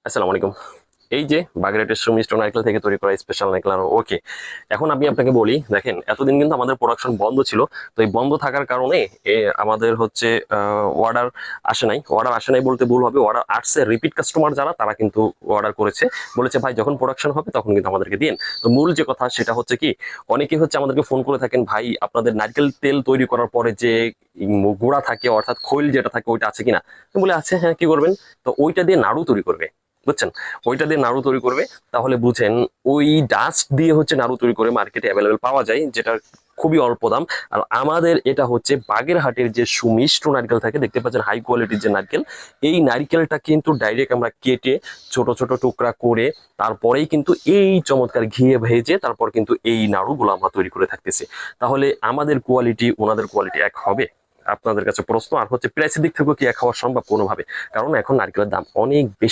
আসসালামু আলাইকুম। এই যে বাগেরহাটের সুমিষ্ট নারকেল থেকে তৈরি করা স্পেশাল নারকেল আর ওকে। এখন আমি আপনাকে বলি, দেখেন এতদিন কিন্তু আমাদের প্রোডাকশন বন্ধ ছিল। তো এই বন্ধ থাকার কারণে আমাদের হচ্ছে অর্ডার আসে নাই। অর্ডার আসে নাই বলতে ভুল হবে, অর্ডার আসছে রিপিট কাস্টমার যারা তারা কিন্তু অর্ডার করেছে, বলেছে ভাই যখন প্রোডাকশন হবে তখন কিন্তু আমাদেরকে দিন। তো মূল যে কথা সেটা হচ্ছে কি, অনেকে হচ্ছে আমাদেরকে ফোন করে থাকেন, ভাই আপনাদের নারকেল তেল তৈরি করার পরে যে গুঁড়া থাকে অর্থাৎ খৈল যেটা থাকে ওইটা আছে কিনা। তো বলে আছে, হ্যাঁ কি করবেন? তো ওইটা দিয়ে নাড়ু তৈরি করবে, বুঝছেন? ওইটা দিয়ে নাড়ু তৈরি করবে। তাহলে বুঝেন, ওই ডাস্ট দিয়ে হচ্ছে নাড়ু তৈরি করে মার্কেটে অ্যাভেলেবেল পাওয়া যায়, যেটা খুবই অল্প দাম। আর আমাদের এটা হচ্ছে বাগেরহাটের যে সুমিষ্ট নারকেল থাকে, দেখতে পাচ্ছেন হাই কোয়ালিটির যে নারকেল, এই নারকেলটা কিন্তু ডাইরেক্ট আমরা কেটে ছোট ছোট টুকরা করে তারপরেই কিন্তু এই চমৎকার ঘিয়ে ভেজে তারপর কিন্তু এই নাড়ুগুলো আমরা তৈরি করে থাকতেছি। তাহলে আমাদের কোয়ালিটি ওনাদের কোয়ালিটি এক হবে? আপনাদের কাছে প্রশ্ন। আর হচ্ছে প্রাইসের দিক থেকেও কি এক হওয়া সম্ভব? কোনোভাবে। কারণ এখন নারকেলের দাম অনেক বেশি।